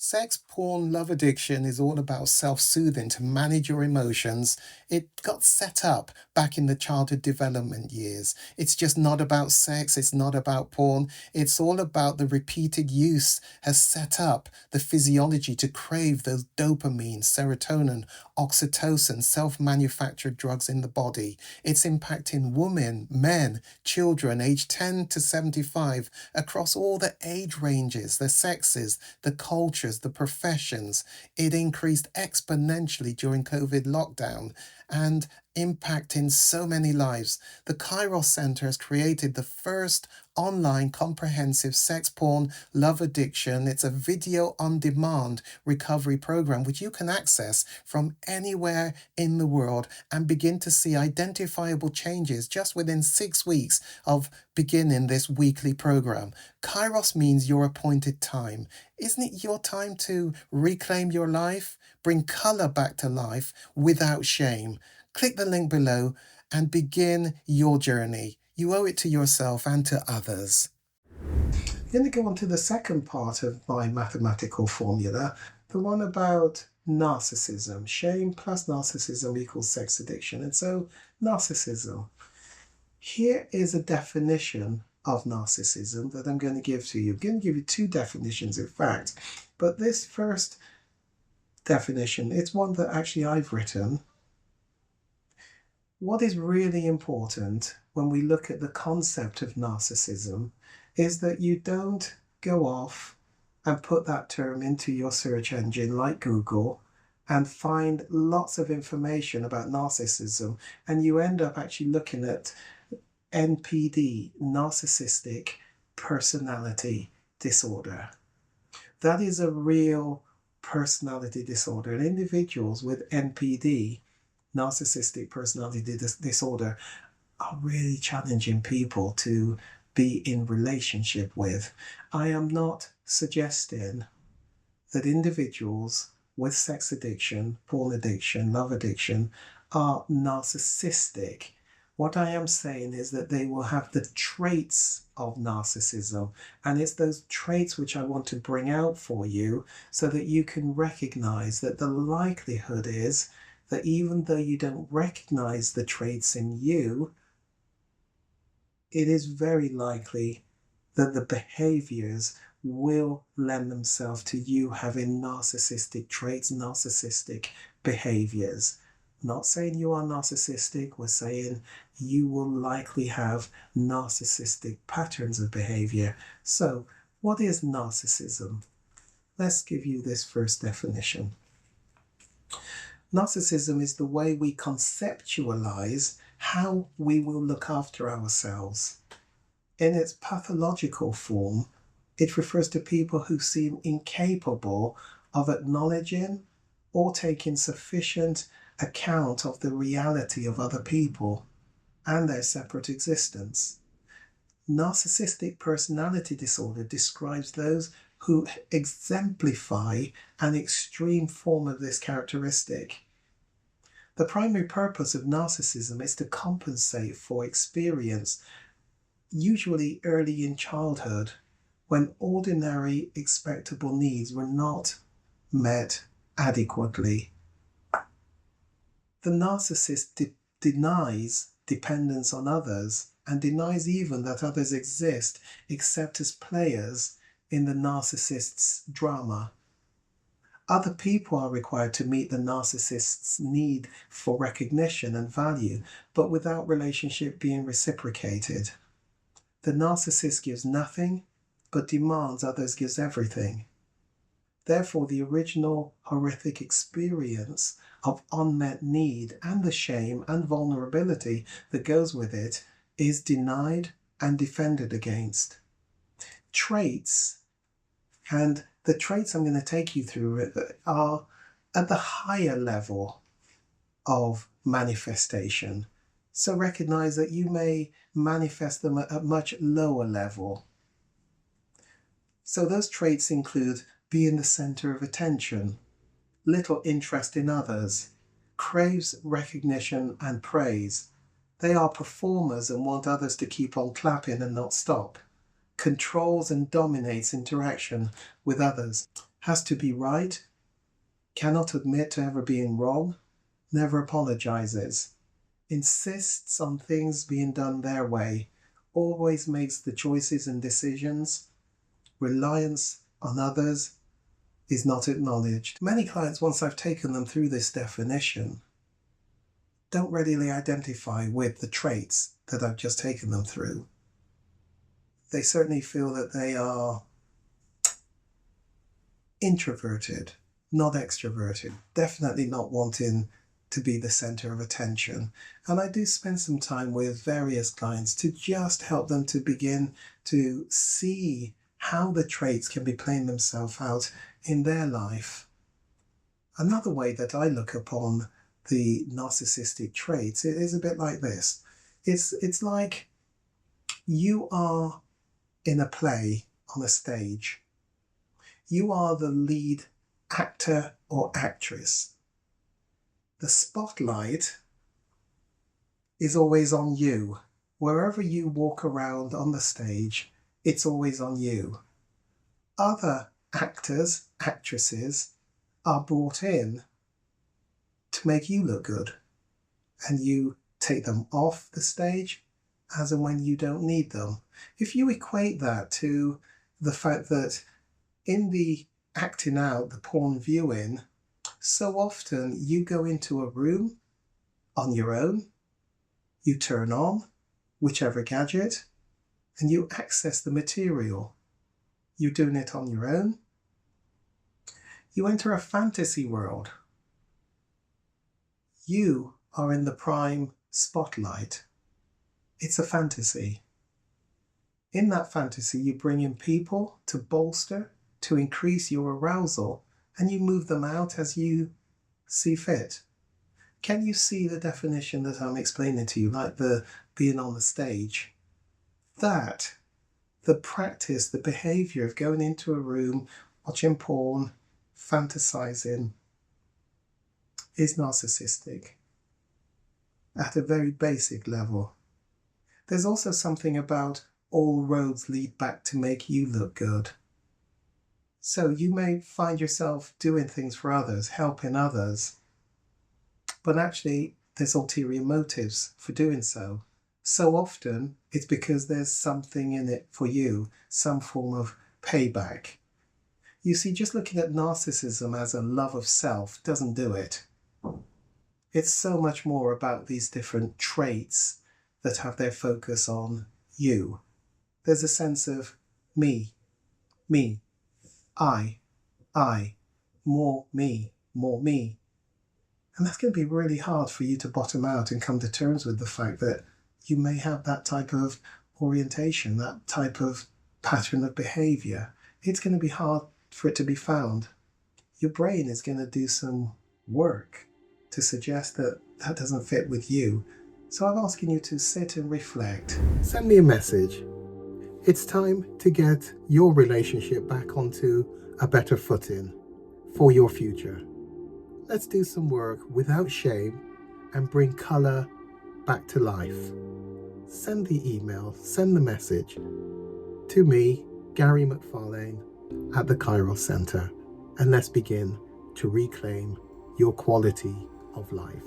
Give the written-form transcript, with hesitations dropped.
Sex, porn, love addiction is all about self-soothing to manage your emotions. It got set up back in the childhood development years. It's just not about sex, it's not about porn. It's all about the repeated use has set up the physiology to crave those dopamine, serotonin, oxytocin, self-manufactured drugs in the body. It's impacting women, men, children aged 10 to 75 across all the age ranges, the sexes, the cultures, the professions. It increased exponentially during COVID lockdown and impacting so many lives. The Kairos Center has created the first online comprehensive sex, porn, love addiction. It's a video on demand recovery program which you can access from anywhere in the world and begin to see identifiable changes just within 6 weeks of beginning this weekly program. Kairos means your appointed time. Isn't it your time to reclaim your life? Bring color back to life without shame. Click the link below and begin your journey. You owe it to yourself and to others. I'm going to go on to the second part of my mathematical formula, the one about narcissism. Shame plus narcissism equals sex addiction. And so, narcissism. Here is a definition of narcissism that I'm going to give to you. I'm going to give you two definitions, in fact. But this first definition, it's one that actually I've written. What is really important when we look at the concept of narcissism is that you don't go off and put that term into your search engine like Google and find lots of information about narcissism, and you end up actually looking at NPD, Narcissistic Personality Disorder. That is a real personality disorder, and individuals with NPD, Narcissistic Personality Disorder, are really challenging people to be in relationship with. I am not suggesting that individuals with sex addiction, porn addiction, love addiction are narcissistic. What I am saying is that they will have the traits of narcissism, and it's those traits which I want to bring out for you so that you can recognize that the likelihood is that even though you don't recognize the traits in you, it is very likely that the behaviors will lend themselves to you having narcissistic traits, narcissistic behaviors. Not saying you are narcissistic, we're saying you will likely have narcissistic patterns of behavior. So, what is narcissism? Let's give you this first definition. Narcissism is the way we conceptualize how we will look after ourselves. In its pathological form, it refers to people who seem incapable of acknowledging or taking sufficient account of the reality of other people and their separate existence. Narcissistic personality disorder describes those who exemplify an extreme form of this characteristic. The primary purpose of narcissism is to compensate for experience, usually early in childhood, when ordinary expectable needs were not met adequately. The narcissist denies dependence on others and denies even that others exist except as players in the narcissist's drama. Other people are required to meet the narcissist's need for recognition and value, but without relationship being reciprocated. The narcissist gives nothing, but demands others gives everything. Therefore, the original horrific experience of unmet need and the shame and vulnerability that goes with it is denied and defended against. Traits, and the traits I'm going to take you through are at the higher level of manifestation. So recognize that you may manifest them at a much lower level. So those traits include being the center of attention, little interest in others, craves recognition and praise. They are performers and want others to keep on clapping and not stop. Controls and dominates interaction with others. has to be right, cannot admit to ever being wrong, never apologizes, insists on things being done their way, always makes the choices and decisions, reliance on others is not acknowledged. Many clients, once I've taken them through this definition, don't readily identify with the traits that I've just taken them through. They certainly feel that they are introverted, not extroverted, definitely not wanting to be the center of attention. And I do spend some time with various clients to just help them to begin to see how the traits can be playing themselves out in their life. Another way that I look upon the narcissistic traits, it is a bit like this. It's like you are in a play on a stage. You are the lead actor or actress. The spotlight is always on you. Wherever you walk around on the stage, it's always on you. Other actors, actresses are brought in to make you look good, and you take them off the stage as and when you don't need them. If you equate that to the fact that in the acting out, the porn viewing, so often you go into a room on your own, you turn on whichever gadget, and you access the material. You're doing it on your own. You enter a fantasy world. You are in the prime spotlight. It's a fantasy. In that fantasy, you bring in people to bolster, to increase your arousal, and you move them out as you see fit. Can you see the definition that I'm explaining to you, like the being on the stage? That, the practice, the behavior of going into a room, watching porn, fantasizing, is narcissistic at a very basic level. There's also something about all roads lead back to make you look good. So you may find yourself doing things for others, helping others, but actually there's ulterior motives for doing so. So often it's because there's something in it for you, some form of payback. You see, just looking at narcissism as a love of self doesn't do it. It's so much more about these different traits that have their focus on you. There's a sense of me, I, more me. And that's going to be really hard for you to bottom out and come to terms with the fact that you may have that type of orientation, that type of pattern of behavior. It's going to be hard for it to be found. Your brain is going to do some work to suggest that that doesn't fit with you. So I'm asking you to sit and reflect. Send me a message. It's time to get your relationship back onto a better footing for your future. Let's do some work without shame and bring colour back to life. Send the email, send the message to me, Gary McFarlane, at the Kairos Centre, and let's begin to reclaim your quality of life.